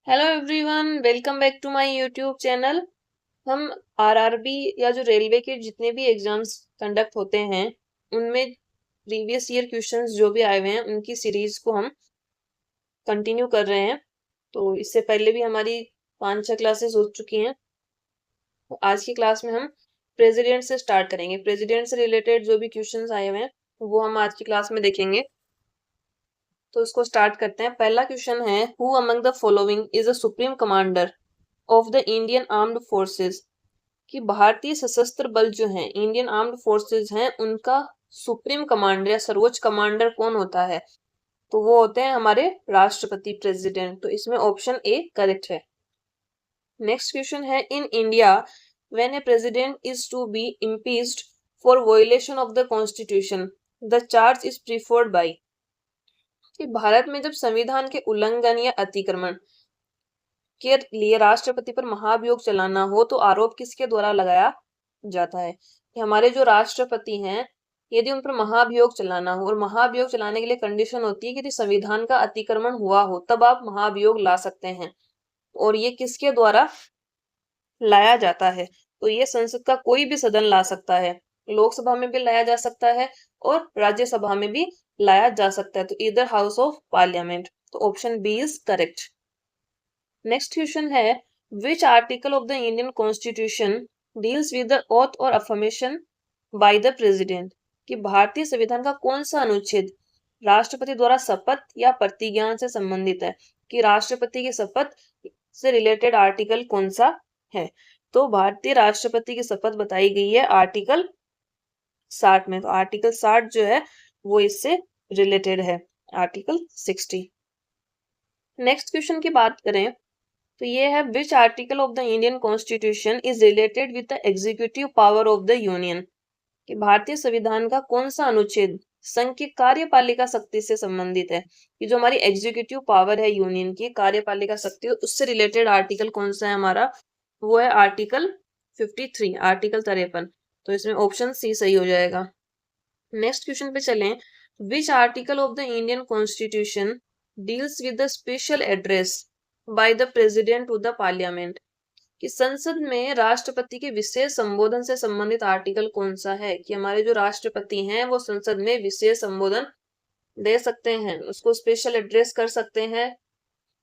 Hello everyone, welcome back to my YouTube channel. हम RRB या जो रेलवे के जितने भी एग्जाम्स कंडक्ट होते हैं उनमें प्रीवियस ईयर क्वेश्चंस जो भी आए हुए हैं उनकी सीरीज को हम कंटिन्यू कर रहे हैं। तो इससे पहले भी हमारी 5-6 क्लासेस हो चुकी हैं। तो आज की क्लास में हम प्रेसिडेंट से स्टार्ट करेंगे। प्रेसिडेंट से रिलेटेड जो भी क्वेश्चंस आए हुए हैं वो हम आज की क्लास में देखेंगे। तो इसको स्टार्ट करते हैं। पहला क्वेश्चन है, who among the following is a supreme commander of the Indian armed forces? कि भारतीय सशस्त्र बल जो हैं, इंडियन आर्म्ड फोर्सेस हैं, उनका सुप्रीम कमांडर या सर्वोच्च कमांडर कौन होता है? तो वो होते हैं हमारे राष्ट्रपति, प्रेसिडेंट। तो इसमें ऑप्शन ए करेक्ट है। नेक्स्ट क्वेश्चन है, in India when a president is to be impeached for violation of the constitution the charge is preferred by? कि भारत में जब संविधान के उल्लंघन या अतिक्रमण के लिए राष्ट्रपति पर महाभियोग चलाना हो तो आरोप किसके द्वारा लगाया जाता है? कि हमारे जो राष्ट्रपति हैं, यदि उन पर महाभियोग चलाना हो, और महाभियोग चलाने के लिए कंडीशन होती है कि यदि संविधान का अतिक्रमण हुआ हो तब आप महाभियोग ला सकते हैं। और ये किसके द्वारा लाया जाता है? तो ये संसद का कोई भी सदन ला सकता है। लोकसभा में भी लाया जा सकता है और राज्यसभा में भी लाया जा सकता है। तो इधर हाउस ऑफ पार्लियामेंट। तो option B is correct. Next question है, which article of the Indian constitution deals with the oath और अफर्मेशन बाय द प्रेसिडेंट? कि भारतीय संविधान का कौन सा अनुच्छेद राष्ट्रपति द्वारा शपथ या प्रतिज्ञान से संबंधित है? कि राष्ट्रपति की शपथ से रिलेटेड आर्टिकल कौन सा है? तो भारतीय राष्ट्रपति की शपथ बताई गई है आर्टिकल 60 में। तो आर्टिकल 60 जो है वो इससे रिलेटेड है, आर्टिकल 60। नेक्स्ट क्वेश्चन की बात करें तो ये है, which article of the Indian constitution is related with the executive power of the union? कि भारतीय संविधान का कौन सा अनुच्छेद संघ की कार्यपालिका शक्ति से संबंधित है? कि जो हमारी एग्जीक्यूटिव पावर है यूनियन की, कार्यपालिका शक्ति, उससे रिलेटेड आर्टिकल कौन सा है हमारा? वो है आर्टिकल 53, आर्टिकल 53। तो इसमें ऑप्शन सी सही हो जाएगा। नेक्स्ट क्वेश्चन पे चलें। Which article of the Indian constitution deals with the special address by the president to the parliament? कि संसद में राष्ट्रपति के विशेष संबोधन से संबंधित आर्टिकल कौन सा है? कि हमारे जो राष्ट्रपति हैं वो संसद में विशेष संबोधन दे सकते हैं, उसको स्पेशल एड्रेस कर सकते हैं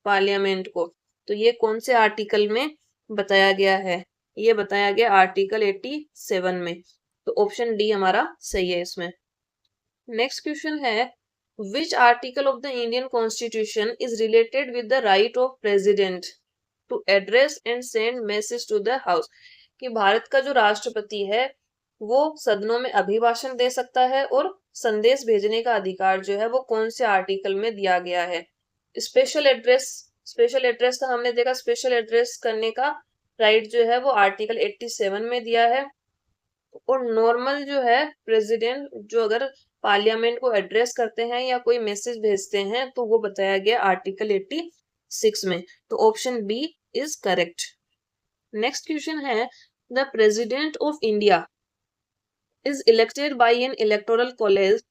पार्लियामेंट को। तो ये कौन से आर्टिकल में बताया गया है? ये बताया गया आर्टिकल 87 में। तो ऑप्शन डी हमारा सही है इसमें। नेक्स्ट क्वेश्चन है, which article of the Indian constitution is related with the right of president to address and send message to the house? कि भारत का जो राष्ट्रपति है वो सदनों में अभिभाषण दे सकता है और संदेश भेजने का अधिकार जो है वो कौन से आर्टिकल में दिया गया है? स्पेशल एड्रेस, स्पेशल एड्रेस का हमने देखा, स्पेशल एड्रेस करने का राइट जो है वो आर्टिकल 87 में दिया है। और नॉर्मल जो है प्रेसिडेंट जो अगर पार्लियामेंट को एड्रेस करते हैं या कोई मैसेज भेजते हैं तो वो बताया गया आर्टिकल 86 में। तो option B is correct. Next question है, the president of India is elected by an electoral college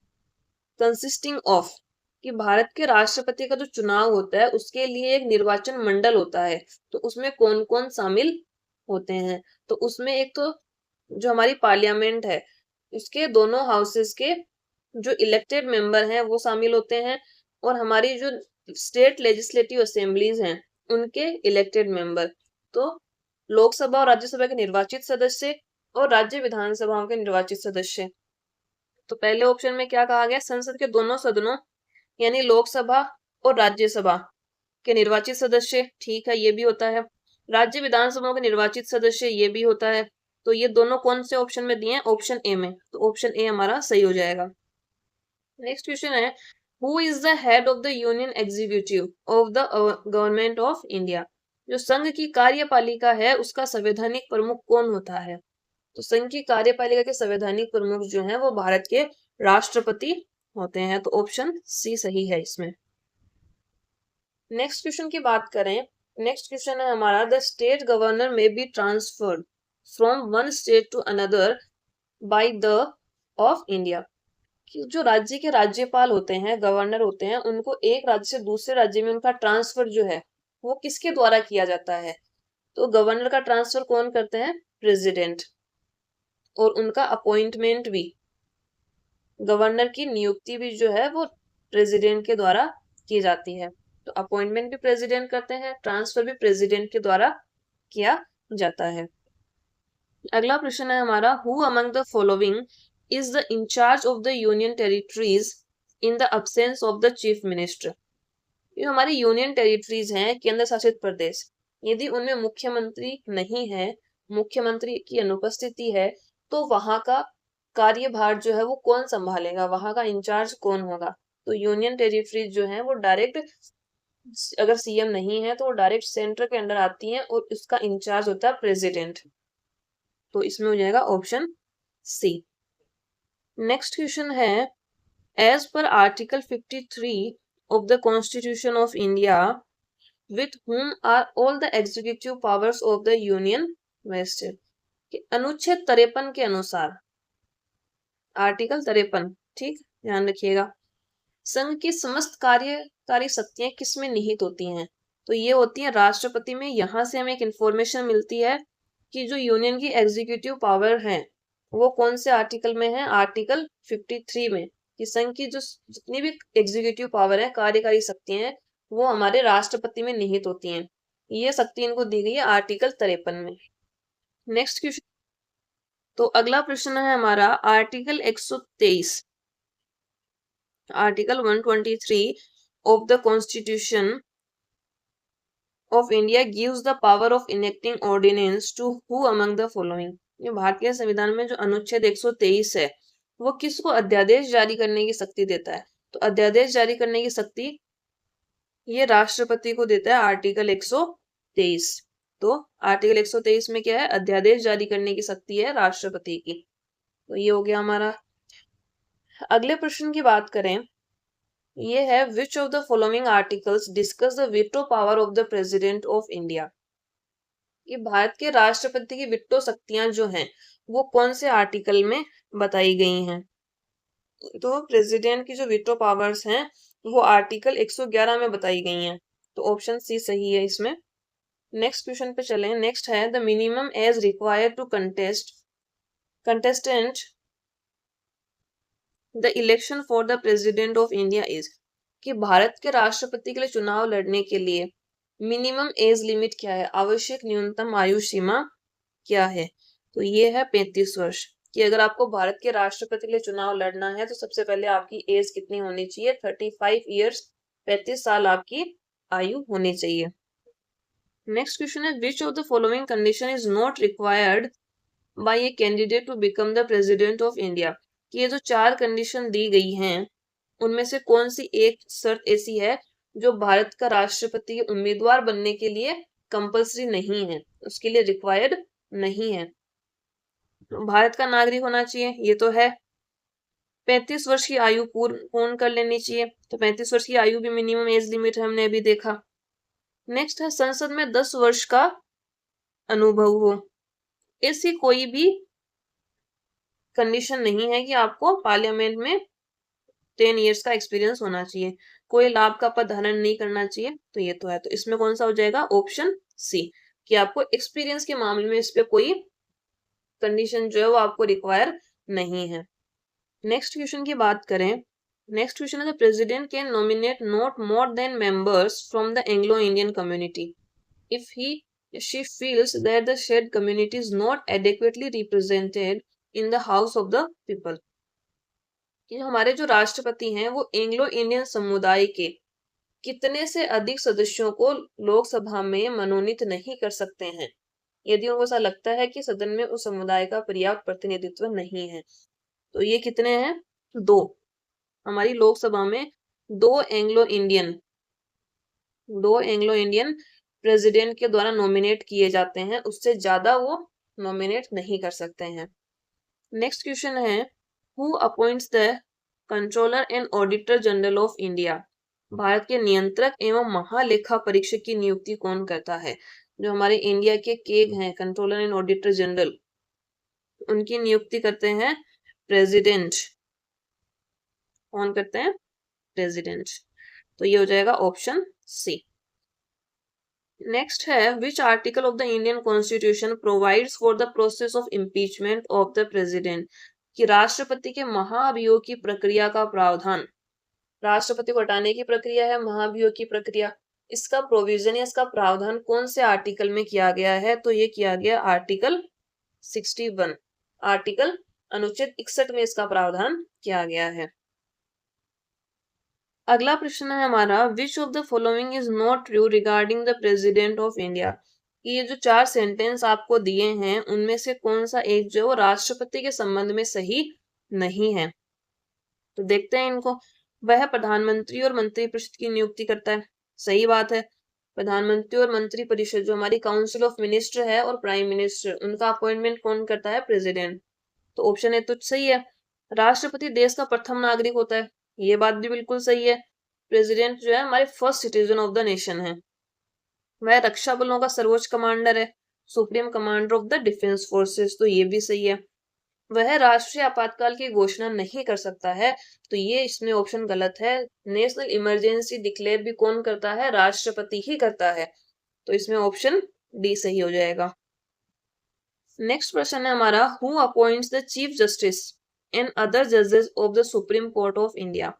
consisting of? कि भारत के राष्ट्रपति का जो चुनाव होता है उसके लिए एक निर्वाचन मंडल होता है। तो उसमें कौन कौन शामिल होते हैं? तो उसमें एक तो जो हमारी पार्लियामेंट है उसके दोनों हाउसेस के जो इलेक्टेड मेंबर हैं वो शामिल होते हैं, और हमारी जो स्टेट लेजिस्लेटिव असेंबलीज हैं उनके इलेक्टेड मेंबर। तो लोकसभा और राज्यसभा के निर्वाचित सदस्य और राज्य विधानसभाओं के निर्वाचित सदस्य। तो पहले ऑप्शन में क्या कहा गया? संसद के दोनों सदनों यानी लोकसभा और राज्यसभा के निर्वाचित सदस्य, ठीक है, ये भी होता है। राज्य विधानसभाओं के निर्वाचित सदस्य, ये भी होता है। तो ये दोनों कौन से ऑप्शन में दिए हैं? ऑप्शन ए में। तो ऑप्शन ए हमारा सही हो जाएगा। नेक्स्ट क्वेश्चन है, who is the head of the union executive of the government of India? जो संघ की कार्यपालिका है उसका संवैधानिक प्रमुख कौन होता है? तो संघ की कार्यपालिका के संवैधानिक प्रमुख जो हैं वो भारत के राष्ट्रपति होते हैं। तो ऑप्शन सी सही है इसमें। नेक्स्ट क्वेश्चन की बात करें। नेक्स्ट क्वेश्चन है हमारा, the state governor may be transferred from one state to another by the of India? कि जो राज्य के राज्यपाल होते हैं, गवर्नर होते हैं, उनको एक राज्य से दूसरे राज्य में उनका ट्रांसफर जो है वो किसके द्वारा किया जाता है? तो गवर्नर का ट्रांसफर कौन करते हैं? प्रेसिडेंट। और उनका अपॉइंटमेंट भी, गवर्नर की नियुक्ति भी जो है वो प्रेसिडेंट के द्वारा की जाती है। तो अपॉइंटमेंट भी प्रेसिडेंट करते हैं, ट्रांसफर भी प्रेसिडेंट के द्वारा किया जाता है। अगला प्रश्न है हमारा, who among the following is the incharge of the union territories in the absence of the chief minister? ये हमारी यूनियन टेरिटरीज हैं, केंद्र शासित प्रदेश, यदि उनमें मुख्यमंत्री नहीं है, मुख्यमंत्री की अनुपस्थिति है, तो वहां का कार्यभार जो है वो कौन संभालेगा, वहां का इंचार्ज कौन होगा? तो यूनियन टेरिटरीज जो है वो डायरेक्ट, अगर सीएम नहीं है तो वो डायरेक्ट सेंटर के अंडर आती हैं और उसका इंचार्ज होता है प्रेसिडेंट। तो इसमें हो जाएगा ऑप्शन सी। नेक्स्ट क्वेश्चन है, as per article 53 of the Constitution of India, with whom are all the executive powers of the Union vested? अनुच्छेद 53 के अनुसार, आर्टिकल 53, ठीक ध्यान रखिएगा, संघ की समस्त कार्यकारी शक्तियां किसमें निहित होती हैं? तो ये होती है राष्ट्रपति में। यहां से हमें एक इंफॉर्मेशन मिलती है कि जो यूनियन की एग्जीक्यूटिव पावर है वो कौन से आर्टिकल में है? आर्टिकल 53 में। कि संघ की जो जितनी भी एग्जीक्यूटिव पावर है, कार्यकारी शक्तियां हैं, वो हमारे राष्ट्रपति में निहित होती हैं। ये शक्ति इनको दी गई है आर्टिकल 53 में। नेक्स्ट क्वेश्चन, तो अगला प्रश्न है हमारा article 123, article 123 of the Constitution of India gives the power of enacting ordinance to who among the following? ये भारतीय संविधान में जो अनुच्छेद 123 है वो किसको अध्यादेश जारी करने की शक्ति देता है? तो अध्यादेश जारी करने की शक्ति ये राष्ट्रपति को देता है, आर्टिकल 123। तो आर्टिकल 123 में क्या है? अध्यादेश जारी करने की शक्ति है राष्ट्रपति की। तो ये हो गया हमारा। अगले प्रश्न की बात करें, ये है, which of the following articles discuss the veto power of the president of India? ये भारत के राष्ट्रपति की विटो शक्तियां जो हैं वो कौन से आर्टिकल में बताई गई हैं? तो प्रेसिडेंट की जो वीटो पावर्स हैं वो आर्टिकल 111 में बताई गई हैं। तो ऑप्शन सी सही है इसमें। नेक्स्ट क्वेश्चन पे चलें। नेक्स्ट है, the minimum age required to contestant the election for the president of India is? कि भारत के राष्ट्रपति के लिए चुनाव लड़ने के लिए मिनिमम एज लिमिट क्या है? आवश्यक न्यूनतम आयु सीमा क्या है? तो ये है 35 वर्ष। कि अगर आपको भारत के राष्ट्रपति के लिए चुनाव लड़ना है तो सबसे पहले आपकी एज कितनी होनी चाहिए? 35 ईयर्स, 35 साल आपकी आयु होनी चाहिए। नेक्स्ट क्वेश्चन है, which of the following condition is not required by a candidate to become the president of India? कि ये जो 4 कंडीशन दी गई हैं उनमें से कौन सी एक शर्त ऐसी है जो भारत का राष्ट्रपति के उम्मीदवार बनने के लिए कंपल्सरी नहीं है, उसके लिए रिक्वायर्ड नहीं है? भारत का नागरिक होना चाहिए, ये तो है। 35 वर्ष की आयु पूर्ण कर लेनी चाहिए, तो 35 वर्ष की आयु भी मिनिमम एज लिमिट है, हमने अभी देखा। नेक्स्ट है, संसद में 10 वर्ष का अनुभव हो। ऐसी कोई भी कंडीशन नहीं है कि आपको पार्लियामेंट में 10 इयर्स का एक्सपीरियंस होना चाहिए, कोई लाभ का पद धारण नहीं करना चाहिए, तो ये तो है। तो इसमें कौन सा हो जाएगा? ऑप्शन सी, कि आपको एक्सपीरियंस के मामले में इस पे कोई कंडीशन जो है वो आपको रिक्वायर नहीं है। नेक्स्ट क्वेश्चन की बात करें। नेक्स्ट क्वेश्चन है, the president can nominate not more than members from the Anglo Indian community if she feels that the shared community is not adequately represented in the house of the people। कि हमारे जो राष्ट्रपति हैं वो Anglo Indian समुदाय के कितने से अधिक सदस्यों को लोकसभा में मनोनीत नहीं कर सकते हैं यदि उनको ऐसा लगता है कि सदन में उस समुदाय का पर्याप्त प्रतिनिधित्व नहीं है। तो ये कितने हैं? 2। हमारी लोकसभा में 2 एंग्लो इंडियन प्रेसिडेंट के द्वारा नॉमिनेट किए जाते हैं, उससे ज्यादा वो नॉमिनेट नहीं कर सकते हैं। नेक्स्ट क्वेश्चन है, who appoints the controller and auditor general of India? Bharat के नियंत्रक एवं महालेखा परीक्षक की नियुक्ति कौन करता है? जो हमारे इंडिया के केग हैं, कंट्रोलर एंड ऑडिटर जनरल, उनकी नियुक्ति करते हैं प्रेसिडेंट। कौन करते हैं? प्रेसिडेंट। तो ये हो जाएगा ऑप्शन सी। नेक्स्ट है which article of the Indian constitution provides for the process of impeachment of the president, कि राष्ट्रपति के महाभियोग की प्रक्रिया का प्रावधान, राष्ट्रपति को हटाने की प्रक्रिया है महाभियोग की प्रक्रिया, इसका प्रोविजन या इसका प्रावधान कौन से आर्टिकल में किया गया है? तो ये किया गया आर्टिकल 61, आर्टिकल अनुच्छेद 61 में इसका प्रावधान किया गया है। अगला प्रश्न है हमारा विच of the following is not true regarding the president of India, ये जो 4 सेंटेंस आपको दिए हैं उनमें से कौन सा एक जो है राष्ट्रपति के संबंध में सही नहीं है? तो देखते हैं इनको। वह प्रधानमंत्री और मंत्रिपरिषद की नियुक्ति करता है, सही बात है। प्रधानमंत्री और मंत्रिपरिषद जो हमारी काउंसिल ऑफ मिनिस्टर है और प्राइम मिनिस्टर, उनका अपॉइंटमेंट कौन करता है? प्रेसिडेंट। तो ऑप्शन ए तो सही है। राष्ट्रपति देश का प्रथम नागरिक होता है, ये बात भी बिल्कुल सही है। प्रेसिडेंट जो है हमारे first citizen of the nation है। वह रक्षा बलों का सर्वोच्च कमांडर है, supreme commander of the defence forces, तो ये भी सही है। वह राष्ट्रीय आपातकाल की घोषणा नहीं कर सकता है, तो ये इसमें ऑप्शन गलत है। नेशनल इमरजेंसी डिक्लेयर भी कौन करता है? राष्ट्रपति ही करता है, तो इसमें ऑप्शन डी सही हो जाएगा। नेक्स्ट प्रश्न है हमारा who appoints the chief justice and other जजेस of the supreme court of India,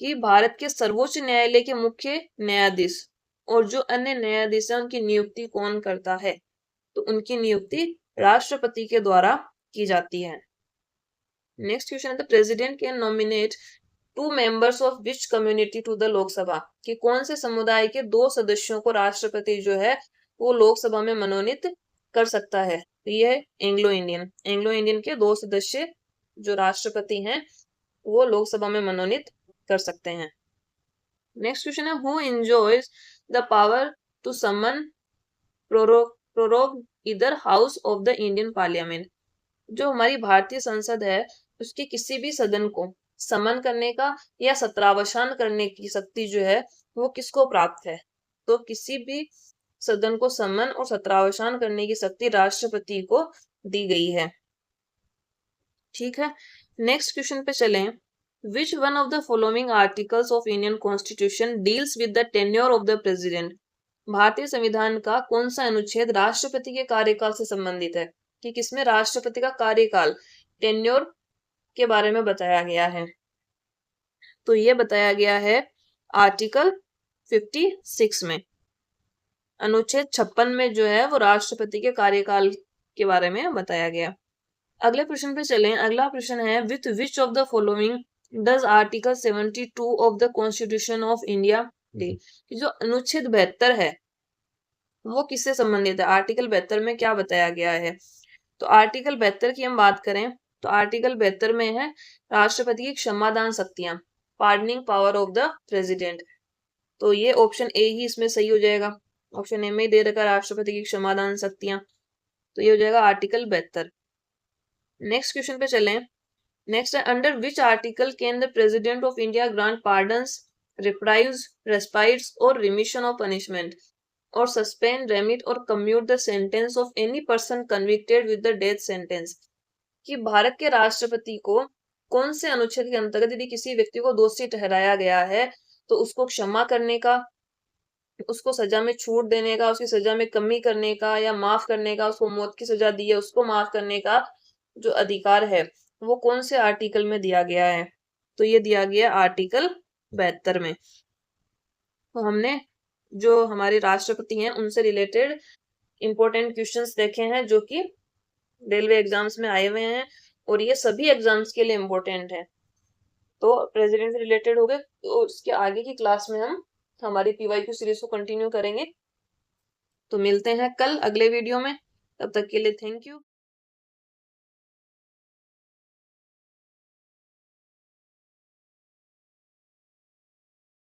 कि भारत के सर्वोच्च न्यायालय के मुख्य न्यायाधीश और जो अन्य न्यायाधीश है उनकी नियुक्ति कौन करता है? तो उनकी नियुक्ति राष्ट्रपति के द्वारा की जाती है। नेक्स्ट क्वेश्चन है the president can nominate 2 members of which community to the Lok Sabha, कि कौन से समुदाय के 2 सदस्यों को राष्ट्रपति जो है वो लोकसभा में मनोनीत कर सकता है? तो ये है एंग्लो इंडियन के 2 सदस्य जो राष्ट्रपति हैं वो लोकसभा में मनोनीत कर सकते हैं। नेक्स्ट क्वेश्चन है who enjoys the power to summon prorogue either house of the Indian parliament, जो हमारी भारतीय संसद है उसके किसी भी सदन को समन करने का या सत्रावसान करने की शक्ति जो है वो किसको प्राप्त है? तो किसी भी सदन को समन और सत्रावसान करने की शक्ति राष्ट्रपति को दी गई है। ठीक है, नेक्स्ट क्वेश्चन पे चलें। Which one of the following articles of Indian constitution deals with the tenure of the president, भारतीय संविधान का कौन सा अनुच्छेद राष्ट्रपति के कार्यकाल से संबंधित है? कि किसमें राष्ट्रपति का कार्यकाल टेन्योर के बारे में बताया गया है? तो ये बताया गया है आर्टिकल 56 में, अनुच्छेद 56 में जो है वो राष्ट्रपति के कार्यकाल के बारे में बताया गया। अगले प्रश्न पे चलें। अगला प्रश्न है with which of the following does article 72 of the constitution of India deal, जो अनुच्छेद 72 है वो किससे संबंधित है? आर्टिकल 72 में क्या बताया गया है? तो आर्टिकल 72 की हम बात करें तो आर्टिकल 72 में है राष्ट्रपति की क्षमादान शक्तियां, pardoning power of the president, तो ये ऑप्शन ए ही इसमें सही हो जाएगा। ऑप्शन ए में दे रखा राष्ट्रपति की क्षमादान शक्तियां, तो ये हो जाएगा आर्टिकल 72। नेक्स्ट क्वेश्चन पे चलें। नेक्स्ट है under which article can the president of India grant pardons, reprieves, respites और रिमिशन ऑफ पनिशमेंट और सस्पेंड, रेमिट और commute the sentence of any person convicted with the death sentence, कि भारत के राष्ट्रपति को कौन से अनुच्छेद के अंतर्गत यदि किसी व्यक्ति को दोषी ठहराया गया है तो उसको क्षमा करने का, उसको सजा में छूट देने का, उसकी सजा में कमी करने का या माफ करने का, उसको मौत की सजा दी है उसको माफ करने का जो अधिकार है वो कौन से आर्टिकल में दिया गया है? तो ये दिया गया आर्टिकल 72 में। तो हमने जो हमारे राष्ट्रपति हैं उनसे रिलेटेड इंपॉर्टेंट क्वेश्चंस देखे हैं जो कि रेलवे एग्जाम्स में आए हुए हैं और ये सभी एग्जाम्स के लिए इम्पोर्टेंट है। तो प्रेसिडेंट से रिलेटेड हो गए, तो उसके आगे की क्लास में हम हमारी पीवाईक्यू सीरीज को कंटिन्यू करेंगे। तो मिलते हैं कल अगले वीडियो में, तब तक के लिए थैंक यू।